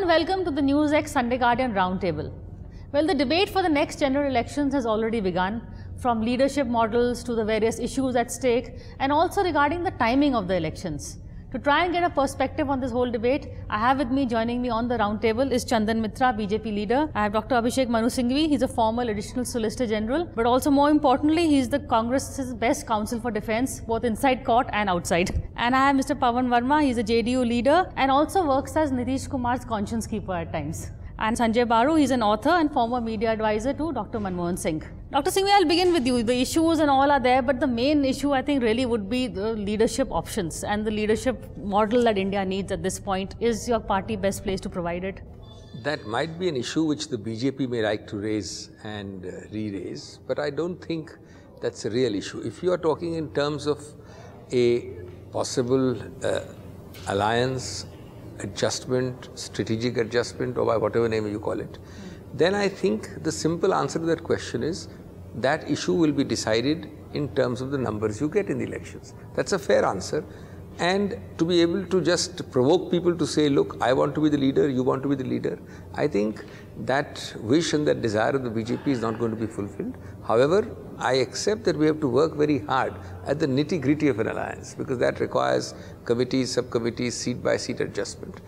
and welcome to the NewsX Sunday Guardian Roundtable. Well, the debate for the next general elections has already begun, from leadership models to the various issues at stake, and also regarding the timing of the elections. To try and get a perspective on this whole debate, I have with me, joining me on the roundtable, is Chandan Mitra, BJP leader. I have Dr. Abhishek Manu Singhvi. He's a former additional Solicitor General, but also more importantly, he's the Congress's best counsel for defense, both inside court and outside. And I have Mr. Pawan Verma. He's a JDU leader and also works as Nitish Kumar's conscience keeper at times. And Sanjay Baru, he's an author and former media advisor to Dr. Manmohan Singh. Dr. Singhvi, I'll begin with you. The issues and all are there, but the main issue I think really would be the leadership options and the leadership model that India needs at this point. Is your party best placed to provide it? That might be an issue which the BJP may like to raise and re-raise, but I don't think that's a real issue. If you are talking in terms of a possible alliance, adjustment, strategic adjustment, or by whatever name you call it, then I think the simple answer to that question is that issue will be decided in terms of the numbers you get in the elections. That's a fair answer. And to be able to just provoke people to say, look, I want to be the leader, you want to be the leader, I think that wish and that desire of the BJP is not going to be fulfilled. However, I accept that we have to work very hard at the nitty-gritty of an alliance, because that requires committees, subcommittees, seat-by-seat adjustment.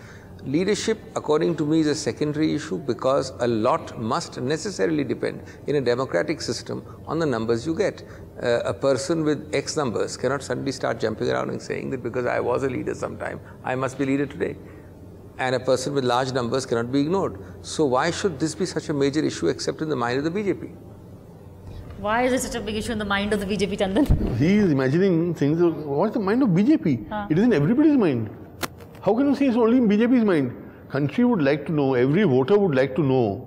Leadership, according to me, is a secondary issue, because a lot must necessarily depend in a democratic system on the numbers you get. A person with X numbers cannot suddenly start jumping around and saying that because I was a leader sometime, I must be leader today. And a person with large numbers cannot be ignored. So why should this be such a major issue except in the mind of the BJP? Why is it such a big issue in the mind of the BJP, Chandan? He is imagining things. What's the mind of BJP? It is in everybody's mind. How can you say it's only in BJP's mind? Country would like to know, every voter would like to know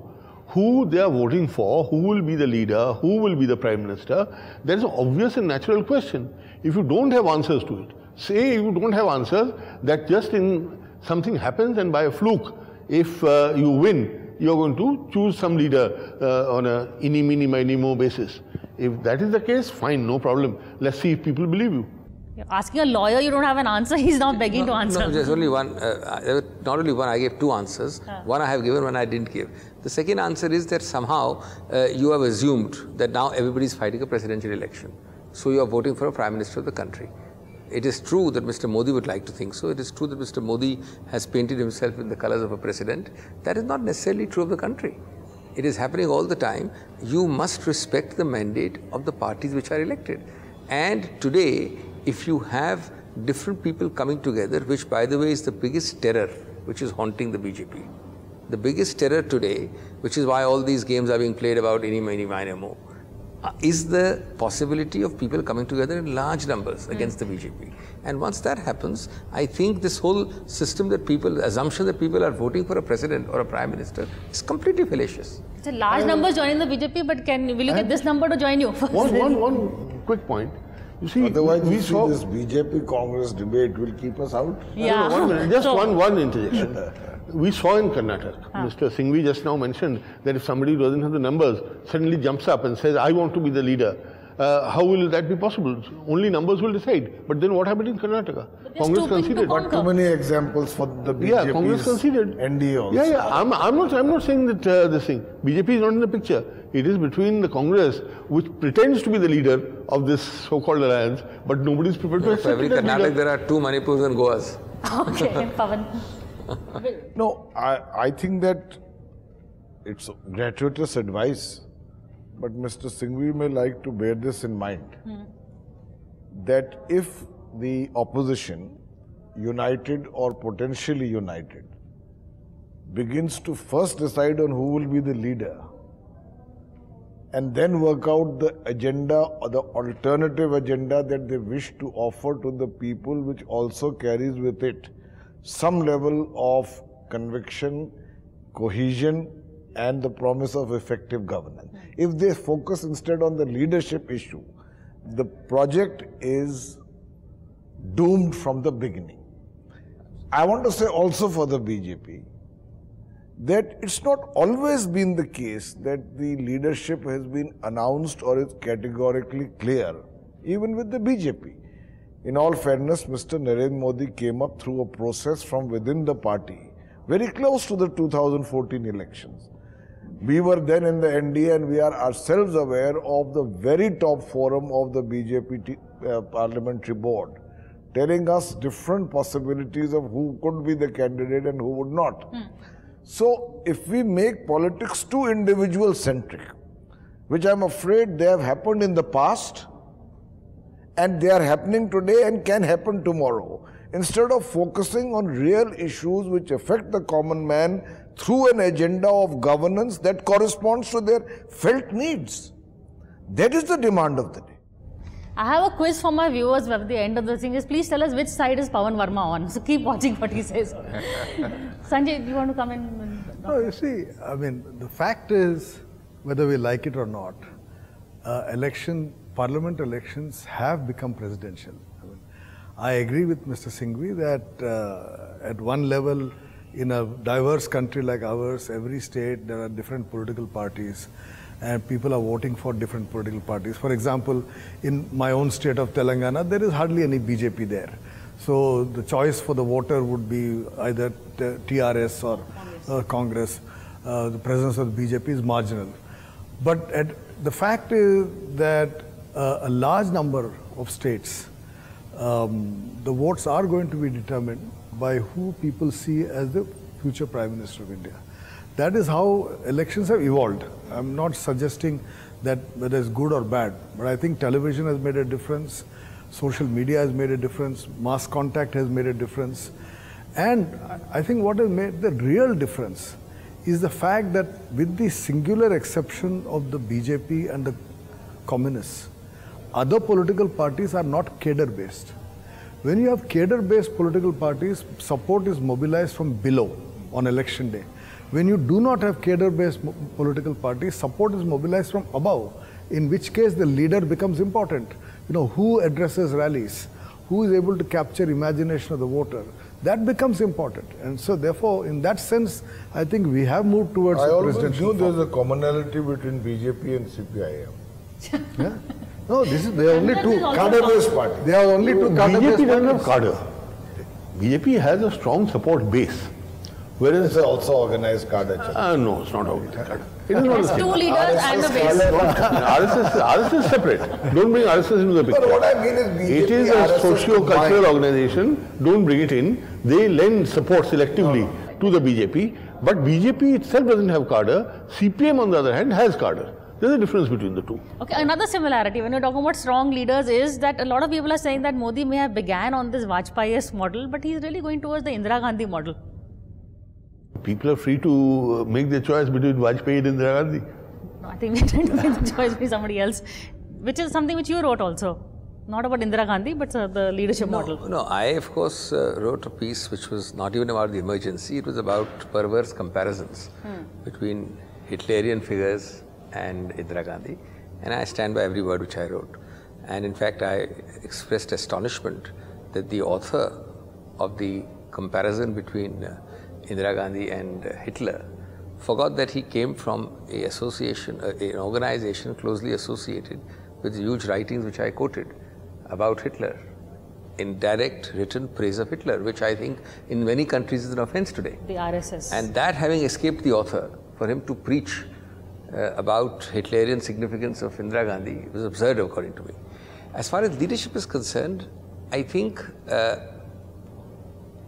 who they are voting for, who will be the leader, who will be the Prime Minister. That is an obvious and natural question. If you don't have answers to it, say you don't have answers, that just in something happens and by a fluke, if you win, you are going to choose some leader on a ini, mini, mini, mo basis. If that is the case, fine, no problem. Let's see if people believe you. You're asking a lawyer, you don't have an answer, he's now begging to answer. No, there's only one, not only one, I gave two answers. One I have given, one I didn't give. The second answer is that somehow you have assumed that now everybody is fighting a presidential election. So you are voting for a Prime Minister of the country. It is true that Mr. Modi would like to think so. It is true that Mr. Modi has painted himself in the colors of a president. That is not necessarily true of the country. It is happening all the time. You must respect the mandate of the parties which are elected. And today, if you have different people coming together, which by the way is the biggest terror which is haunting the BJP. The biggest terror today, which is why all these games are being played about any, many, minor, more, is the possibility of people coming together in large numbers against the BJP. And once that happens, I think this whole system that people, assumption that people are voting for a president or a prime minister is completely fallacious. It's a large number joining the BJP, but will you get this number to join you? One quick point. You see, otherwise, this BJP Congress debate will keep us out. Yeah. No, 1 minute, just one interjection. We saw in Karnataka, Mr. Singhvi just now mentioned that if somebody doesn't have the numbers, suddenly jumps up and says, I want to be the leader. How will that be possible? Only numbers will decide. But then what happened in Karnataka? Congress conceded. But too many examples for the BJP. Yeah, Congress conceded. NDA also. Yeah. I'm not saying that this thing. BJP is not in the picture. It is between the Congress, which pretends to be the leader of this so-called alliance, but nobody is prepared to accept it. For every Karnataka, there are 2 Manipurs and Goas. Okay, Pawan. No, I think that it's gratuitous advice, but Mr. Singhvi may like to bear this in mind, that if the opposition, united or potentially united, begins to first decide on who will be the leader, and then work out the agenda or the alternative agenda that they wish to offer to the people, which also carries with it some level of conviction, cohesion, and the promise of effective governance. If they focus instead on the leadership issue, the project is doomed from the beginning. I want to say also for the BJP, that it's not always been the case that the leadership has been announced or is categorically clear, even with the BJP. In all fairness, Mr. Narendra Modi came up through a process from within the party very close to the 2014 elections. We were then in the NDA and we are ourselves aware of the very top forum of the BJP parliamentary board, telling us different possibilities of who could be the candidate and who would not. So, if we make politics too individual-centric, which I'm afraid they have happened in the past, and they are happening today and can happen tomorrow, instead of focusing on real issues which affect the common man through an agenda of governance that corresponds to their felt needs. That is the demand of the day. I have a quiz for my viewers at the end of the thing. Please tell us which side is Pawan Verma on. So keep watching what he says. Sanjay, do you want to come in? No, you see, I mean, the fact is, whether we like it or not, parliament elections have become presidential. I agree with Mr. Singhvi that at one level, in a diverse country like ours, every state, there are different political parties and people are voting for different political parties. For example, in my own state of Telangana, there is hardly any BJP there. So the choice for the voter would be either TRS or Congress. The presence of the BJP is marginal. But the fact is that a large number of states, the votes are going to be determined by who people see as the future Prime Minister of India. That is how elections have evolved. I'm not suggesting that whether it's good or bad, but I think television has made a difference, social media has made a difference, mass contact has made a difference. And I think what has made the real difference is the fact that with the singular exception of the BJP and the communists, other political parties are not cadre-based. When you have cadre-based political parties, support is mobilized from below on election day. When you do not have cadre-based political parties, support is mobilized from above, in which case the leader becomes important. You know, who addresses rallies, who is able to capture imagination of the voter, that becomes important. And so therefore, in that sense, I think we have moved towards I always presidential knew there is a commonality between BJP and CPIM. Yeah? No, they are only two Cadre-based parties. They are only two cadre-based BJP doesn't have parties. cadre. BJP has a strong support base. Whereas It's also organized cadre. no, it's not organized cadre. It is not the There's same. two leaders and a base. RSS is separate. Don't bring RSS into the picture. But what I mean is BJP, It is a RSS socio-cultural combined. organization. Don't bring it in. They lend support selectively to the BJP. But BJP itself doesn't have cadre. CPM, on the other hand, has cadre. There's a difference between the two. Okay, another similarity when you're talking about strong leaders is that a lot of people are saying that Modi may have began on this Vajpayee's model, but he's really going towards the Indira Gandhi model. People are free to make their choice between Vajpayee and Indira Gandhi. No, I think we're trying to make the choice be somebody else, which is something which you wrote also. Not about Indira Gandhi, but the leadership model. No, I of course wrote a piece which was not even about the emergency, it was about perverse comparisons between Hitlerian figures and Indira Gandhi, and I stand by every word which I wrote. And in fact, I expressed astonishment that the author of the comparison between Indira Gandhi and Hitler forgot that he came from an association, an organization closely associated with huge writings which I quoted about Hitler, in direct written praise of Hitler, which I think in many countries is an offense today. The RSS. And that having escaped the author, for him to preach about Hitlerian significance of Indira Gandhi was absurd according to me. As far as leadership is concerned, I think,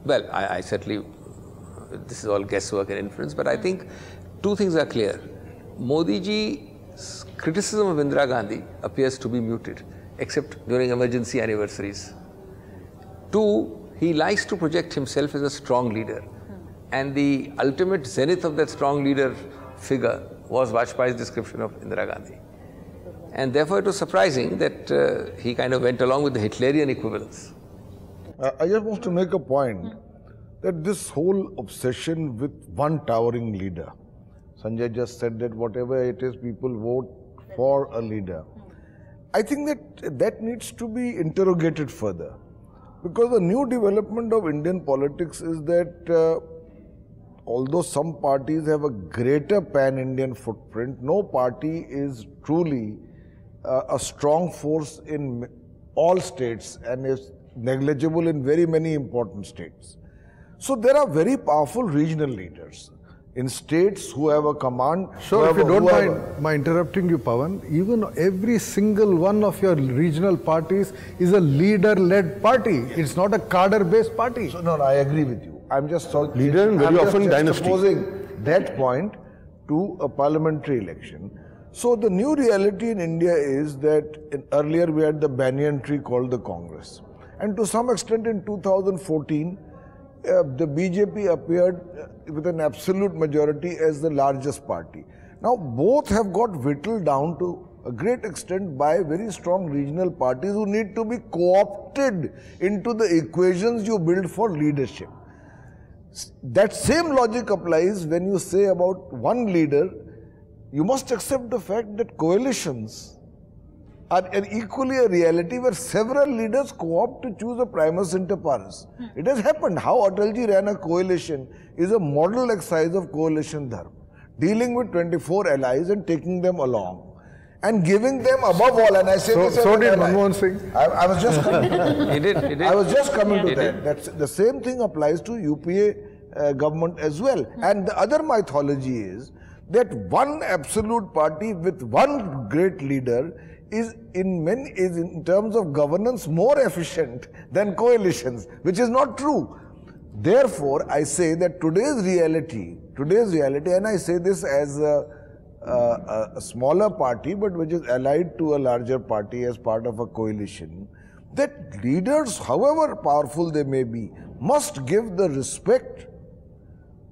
well, I certainly, this is all guesswork and inference, but I think two things are clear. Modi ji's criticism of Indira Gandhi appears to be muted, except during emergency anniversaries. Two, he likes to project himself as a strong leader. And the ultimate zenith of that strong leader figure was Vajpayee's description of Indira Gandhi. And therefore it was surprising that he kind of went along with the Hitlerian equivalence. I just want to make a point that this whole obsession with one towering leader, Sanjay just said that whatever it is, people vote for a leader. I think that needs to be interrogated further, because the new development of Indian politics is that although some parties have a greater pan-Indian footprint, no party is truly a strong force in all states and is negligible in very many important states. So there are very powerful regional leaders in states who have a command. So if you don't mind my interrupting you, Pawan, even every single one of your regional parties is a leader-led party. It's not a cadre-based party. So no, I agree with you. I'm just talking. Leader and very often dynasty. Supposing that point to a parliamentary election. So the new reality in India is that earlier we had the banyan tree called the Congress. And to some extent in 2014, the BJP appeared with an absolute majority as the largest party. Now both have got whittled down to a great extent by very strong regional parties who need to be co-opted into the equations you build for leadership. That same logic applies when you say about one leader. You must accept the fact that coalitions are equally a reality where several leaders co-opt to choose a primus inter pares. It has happened. How Atalji ran a coalition is a model exercise of coalition dharma, dealing with 24 allies and taking them along and giving them above all. And I say this so did Manmohan Singh. I was just coming. He did. I was just coming to that. That's the same thing applies to UPA government as well. And the other mythology is that one absolute party with one great leader is in terms of governance more efficient than coalitions, which is not true. Therefore, I say that today's reality, and I say this as a smaller party, but which is allied to a larger party as part of a coalition, that leaders, however powerful they may be, must give the respect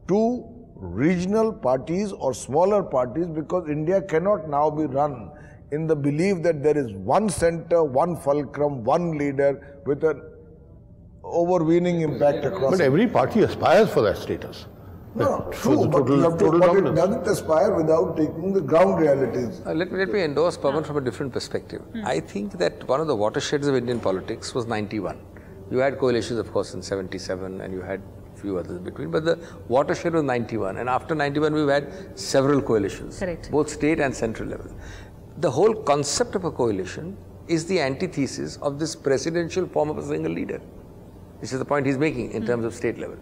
to regional parties or smaller parties, because India cannot now be run in the belief that there is one center, one fulcrum, one leader with an overweening impact across. But every party aspires for that status. No, true, but it doesn't aspire without taking the ground realities. Let me endorse Pawan from a different perspective. I think that one of the watersheds of Indian politics was 91. You had coalitions, of course, in 77, and you had few others in between, but the watershed was 91, and after 91 we've had several coalitions, correct, both state and central level. The whole concept of a coalition is the antithesis of this presidential form of a single leader. This is the point he's making in terms of state level.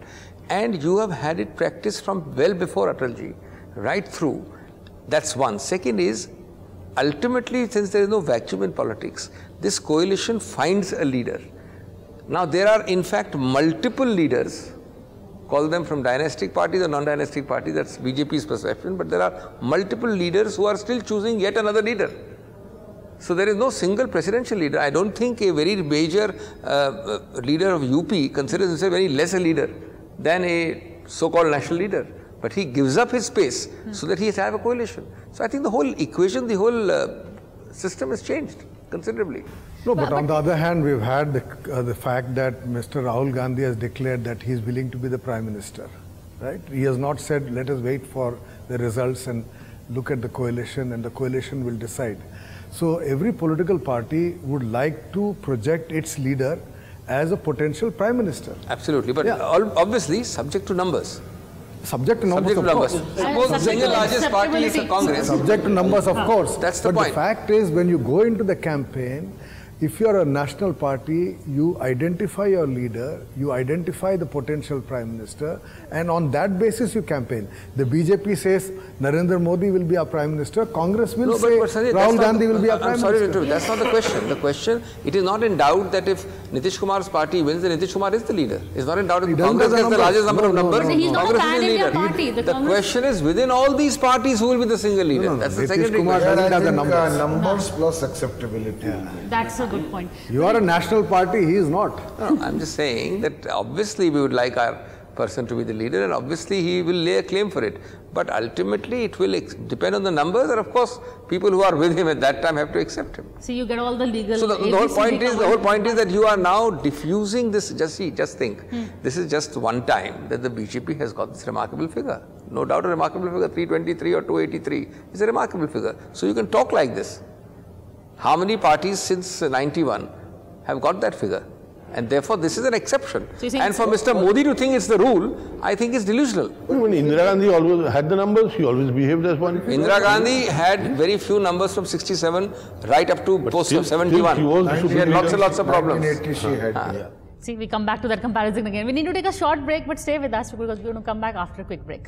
And you have had it practiced from well before Atalji, right through. That's one. Second is, ultimately, since there is no vacuum in politics, this coalition finds a leader. Now there are in fact multiple leaders, call them from dynastic parties or non-dynastic parties, that's BJP's perception, but there are multiple leaders who are still choosing yet another leader. So there is no single presidential leader. I don't think a very major leader of UP considers himself very less a leader than a so-called national leader. But he gives up his space so that he has to have a coalition. So I think the whole equation, the whole system has changed considerably. No, but on the other hand, we've had the fact that Mr. Rahul Gandhi has declared that he is willing to be the Prime Minister, right? He has not said, let us wait for the results and look at the coalition, and the coalition will decide. So every political party would like to project its leader as a potential Prime Minister. Absolutely, but obviously subject to numbers. Subject to numbers, of course. Suppose the single largest party is the Congress. Subject to numbers, of course. That's the point. But the fact is, when you go into the campaign, if you are a national party, you identify your leader, you identify the potential Prime Minister, and on that basis you campaign. The BJP says Narendra Modi will be our Prime Minister, Congress will say Rahul Gandhi will be our Prime Minister. I'm sorry, that's not the question. The question, it is not in doubt that if Nitish Kumar's party wins, then Nitish Kumar is the leader. It's not in doubt if Congress gets the largest number of numbers, Congress is the leader. The question is, within all these parties, who will be the single leader? That's the secondary question. I think numbers plus acceptability. That's a good point. You are a national party, he is not. No, I'm just saying that obviously we would like our person to be the leader, and obviously he will lay a claim for it. But ultimately it will depend on the numbers, and of course people who are with him at that time have to accept him. So you get all the legal. So the whole point is that you are now diffusing this. Just think, this is just one time that the BJP has got this remarkable figure. No doubt a remarkable figure, 323 or 283 is a remarkable figure. So you can talk like this. How many parties since 91 have got that figure? And therefore, this is an exception. So and for Mr. Modi to think it's the rule, I think is delusional. When Indira Gandhi always had the numbers, she always behaved as one. Indira Gandhi had very few numbers from 67 right up to post of 71. She had lots and lots of problems. 1980 she had. See, we come back to that comparison again. We need to take a short break, but stay with us because we're going to come back after a quick break.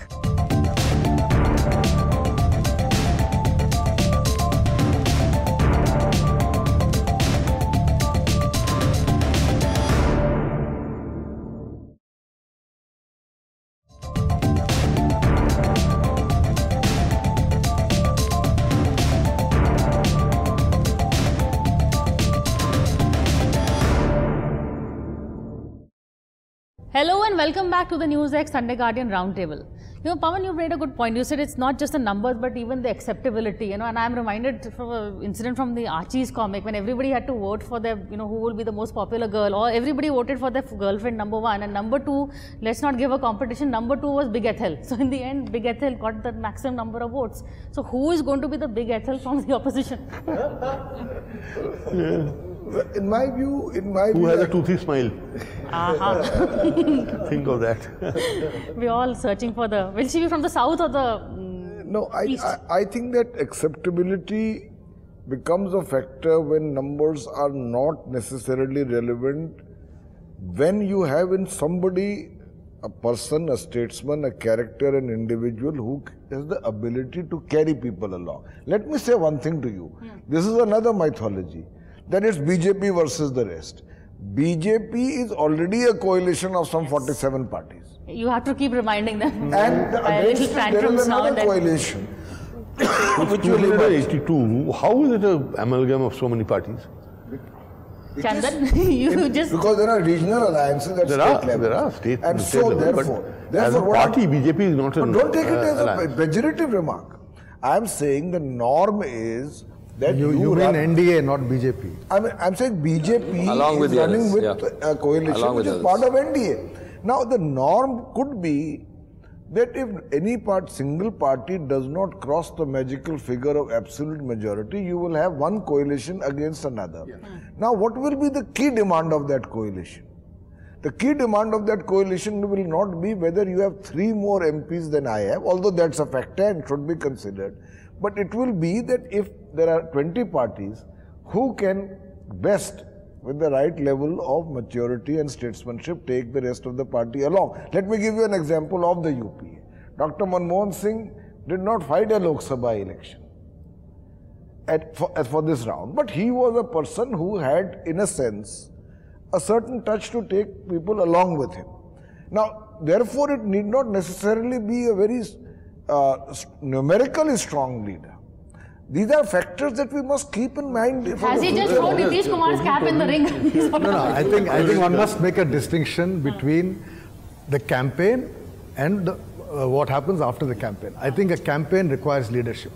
Hello and welcome back to the NewsX Sunday Guardian Roundtable. Pawan, you made a good point. You said it's not just the numbers, but even the acceptability. And I'm reminded of an incident from the Archie's comic when everybody had to vote for their, who will be the most popular girl, or everybody voted for their girlfriend number 1, and number 2. Let's not give a competition. Number 2 was Big Ethel. So in the end, Big Ethel got the maximum number of votes. So who is going to be the Big Ethel from the opposition? Yeah. In my view, who has a toothy smile? Think of that. We're all searching for the. Will she be from the south or the? No, I think that acceptability becomes a factor when numbers are not necessarily relevant. When you have in somebody a person, a statesman, a character, an individual who has the ability to carry people along. Let me say one thing to you. This is another mythology. That is BJP versus the rest. BJP is already a coalition of some 47 parties. You have to keep reminding them. And against it, there is another coalition. Which will be 82. How is it an amalgam of so many parties? Chandan, you just... Because there are regional alliances at state level. There are state and state so level, as a party, BJP is not an don't take it as a pejorative remark. I am saying the norm is that you mean NDA, not BJP. I'm saying BJP along with is running others, with a coalition which is part of NDA. Now the norm could be that if any single party does not cross the magical figure of absolute majority, you will have one coalition against another. Now what will be the key demand of that coalition? The key demand of that coalition will not be whether you have 3 more MPs than I have, although that's a factor and should be considered. But it will be that if there are 20 parties, who can best, with the right level of maturity and statesmanship, take the rest of the party along. Let me give you an example of the UPA. Dr. Manmohan Singh did not fight a Lok Sabha election for this round, but he was a person who had, in a sense, a certain touch to take people along with him. Now, therefore, it need not necessarily be a very numerically strong leader. These are factors that we must keep in mind. Has he just thrown Nitish Kumar's cap in the ring? No, I think one must make a distinction between the campaign and what happens after the campaign. I think a campaign requires leadership.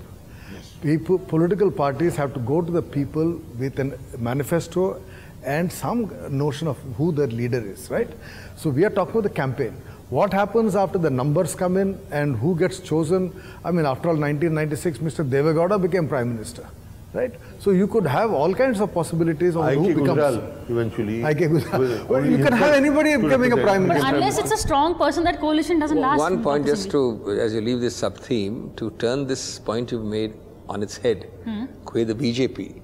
Political parties have to go to the people with a manifesto and some notion of who their leader is, right? So we are talking about the campaign. What happens after the numbers come in and who gets chosen? I mean, after all, 1996, Mr. Devegowda became Prime Minister, right? So you could have all kinds of possibilities on who becomes... eventually. Well, you can have anybody becoming a Prime Minister. But unless it's a strong person, that coalition doesn't last. One point just to, as you leave this sub-theme, to turn this point you've made on its head, with the BJP,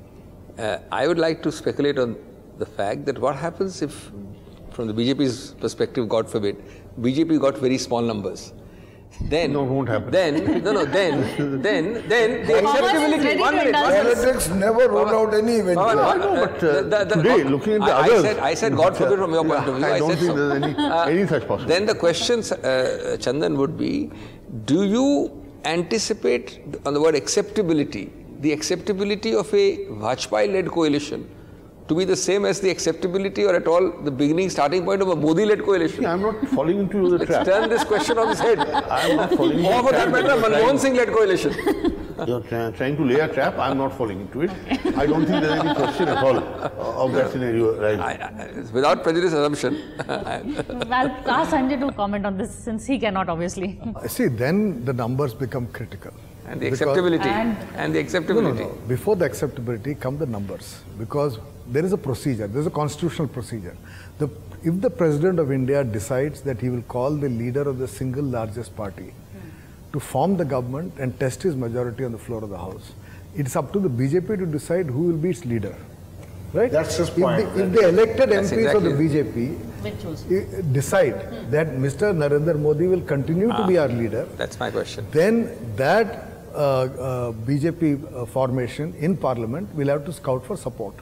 I would like to speculate on the fact that what happens if, from the BJP's perspective, God forbid, BJP got very small numbers. Then, no, it won't happen. Then the acceptability. Politics never rolled out any eventuality. Today, looking at the others, I said God forbid from your point of view. I don't think there's any such possibility. Then the question, Chandan, would be: do you anticipate on the word acceptability, the acceptability of a Vajpayee-led coalition to be the same as the acceptability or at all the beginning starting point of a Modi-led coalition? I'm not falling into the trap. Let's turn this question on its head. I'm not falling into or for that matter, Manmohan Singh-led coalition. You're trying to lay a trap. I'm not falling into it. I don't think there's any question at all of that scenario. Right? Without prejudice assumption. I'll ask Sanjay to comment on this since he cannot obviously. See, then the numbers become critical. And the acceptability. And the acceptability. No. Before the acceptability come the numbers, because there is a procedure, there is a constitutional procedure. If the President of India decides that he will call the leader of the single largest party to form the government and test his majority on the floor of the House, it's up to the BJP to decide who will be its leader. right? That's his point. If the elected MPs exactly of the BJP decide that Mr. Narendra Modi will continue to be our leader, that's my question. then that BJP formation in Parliament will have to scout for support.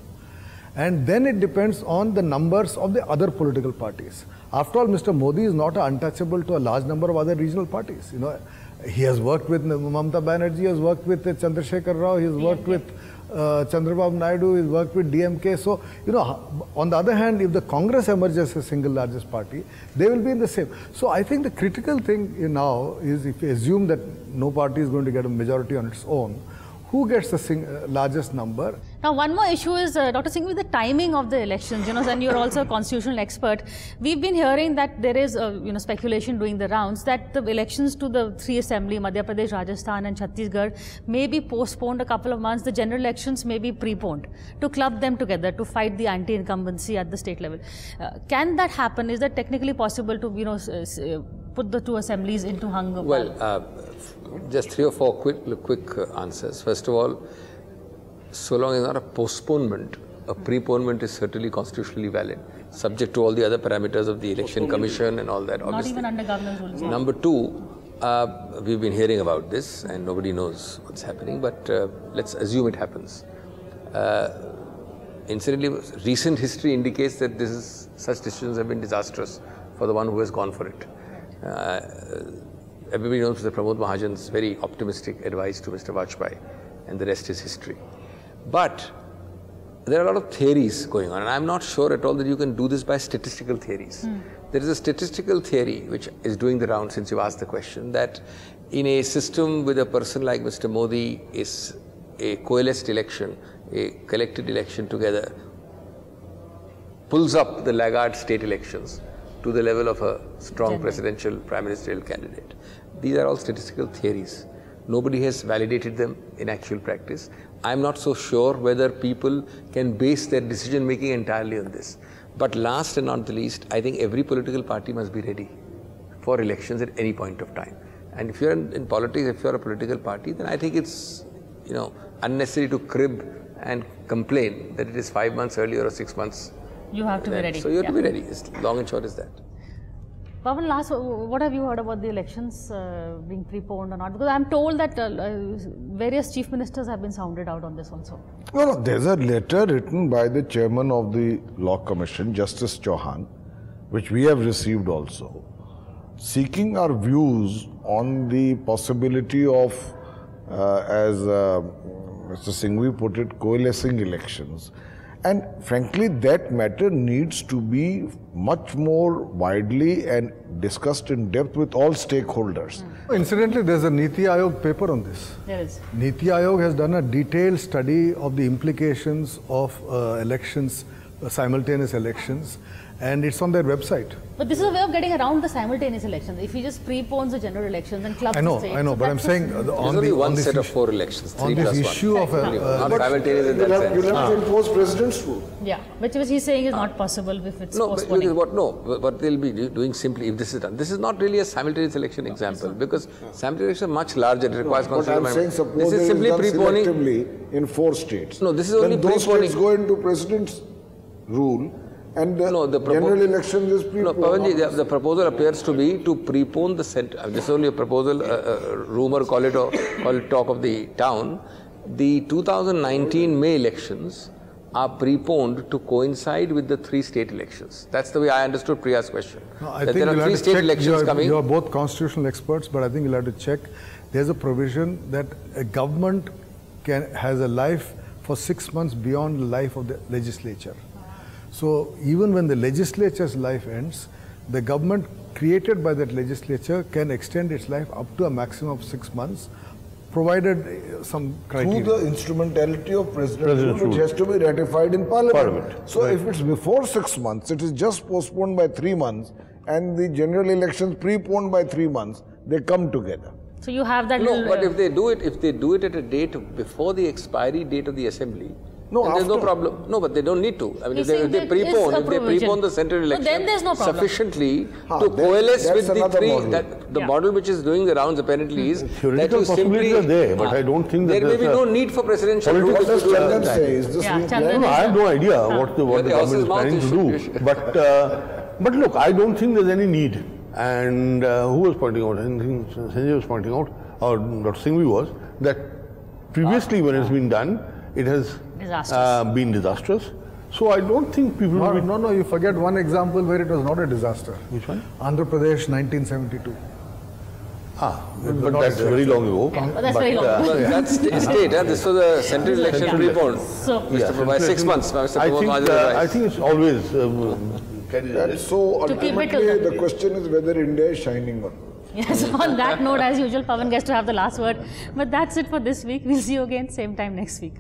And then it depends on the numbers of the other political parties. After all, Mr. Modi is not untouchable to a large number of other regional parties. You know, he has worked with Mamata Banerjee, he has worked with Chandrasekhar Rao, he has worked with Chandrababu Naidu, he has worked with DMK. So, you know, on the other hand, if the Congress emerges as the single largest party, they will be in the same. So, I think the critical thing now is if you assume that no party is going to get a majority on its own, who gets the largest number? Now, one more issue is, Dr. Singh, with the timing of the elections, you know, and you're also a constitutional expert. We've been hearing that there is, you know, speculation doing the rounds that the elections to the three assembly, Madhya Pradesh, Rajasthan and Chhattisgarh, may be postponed a couple of months. The general elections may be preponed to club them together to fight the anti-incumbency at the state level. Can that happen? Is that technically possible to, you know, put the two assemblies into hung? Well, just 3 or 4 quick answers. First of all, so long as not a postponement, a preponement is certainly constitutionally valid, subject to all the other parameters of the Election Commission and all that, obviously. Not even under governance rules. Number 2, we've been hearing about this and nobody knows what's happening, but let's assume it happens. Incidentally, recent history indicates that such decisions have been disastrous for the one who has gone for it. Everybody knows Mr. Pramod Mahajan's very optimistic advice to Mr. Vajpayee, and the rest is history. But there are a lot of theories going on, and I'm not sure at all that you can do this by statistical theories. There is a statistical theory which is doing the round since you've asked the question, that in a system with a person like Mr. Modi, is a coalesced election, a collected election together, pulls up the laggard state elections to the level of a strong presidential prime ministerial candidate. These are all statistical theories. Nobody has validated them in actual practice. I'm not so sure whether people can base their decision making entirely on this. But last and not the least, I think every political party must be ready for elections at any point of time. And if you're in politics, if you're a political party, then I think it's, you know, unnecessary to crib and complain that it is 5 months earlier or 6 months. You have to be ready. So you have to be ready. It's long and short is that. Pawan, last, what have you heard about the elections being preponed or not? Because I'm told that various chief ministers have been sounded out on this also. No, there's a letter written by the chairman of the Law Commission, Justice Chauhan, which we have received also, seeking our views on the possibility of, as Mr. Singhvi put it, coalescing elections. And frankly, that matter needs to be much more widely and discussed in depth with all stakeholders. Incidentally, there's a Niti Aayog paper on this. There is. Niti Aayog has done a detailed study of the implications of elections, simultaneous elections, and it's on their website. But this is a way of getting around the simultaneous elections. If he just prepones the general elections and clubs the states. I know, but I'm saying there's only one set of 4 elections, 3 plus 1. On this issue of not simultaneous in that sense. You'll have to impose president's rule. Yeah, which he's saying is not possible if it's postponing. What they'll be doing simply if this is done. This is not really a simultaneous election example because simultaneous election is much larger. It requires constitutional amendment. Suppose this is simply preponing selectively in 4 states. No, this is only those preponing. States go into president's rule. And the general election is preponed. No, Pawanji, the proposal appears to be to prepone the center. This is only a proposal, rumor, call it talk of the town. The 2019 May elections are preponed to coincide with the 3 state elections. That's the way I understood Priya's question. No, I think there are 3 state elections coming. You are both constitutional experts, but I think you'll have to check. There's a provision that a government has a life for 6 months beyond the life of the legislature. So even when the legislature's life ends, the government created by that legislature can extend its life up to a maximum of 6 months, provided some criteria. Through the instrumentality of president's rule, which has to be ratified in Parliament. So if it's before 6 months, it is just postponed by 3 months, and the general elections preponed by 3 months, they come together. So you have that. No, but if they do it at a date before the expiry date of the assembly, No, and there's no problem. No, but they don't need to. I mean, if they prepone the central election then there's no problem. sufficiently to coalesce with the three, the model which is doing the rounds apparently is that you simply are there, but I don't think that there may be no need for presidential rule. What does Chandan say? Is this No, I have no idea what the government is planning to do. But look, I don't think there's any need. And who was pointing out? I think Sanjay was pointing out, or Dr. Singhvi was, that previously when it's been done, it has been disastrous. So I don't think people will be... No, you forget one example where it was not a disaster. Which one? Andhra Pradesh, 1972. But that's very long ago. Yeah, but that's very long ago. That's state. This was a central election preponed. So, By 6 months. I think it's always... And so ultimately the question is whether India is shining on. yes, on that note, as usual, Pawan gets to have the last word. But that's it for this week. We'll see you again same time next week.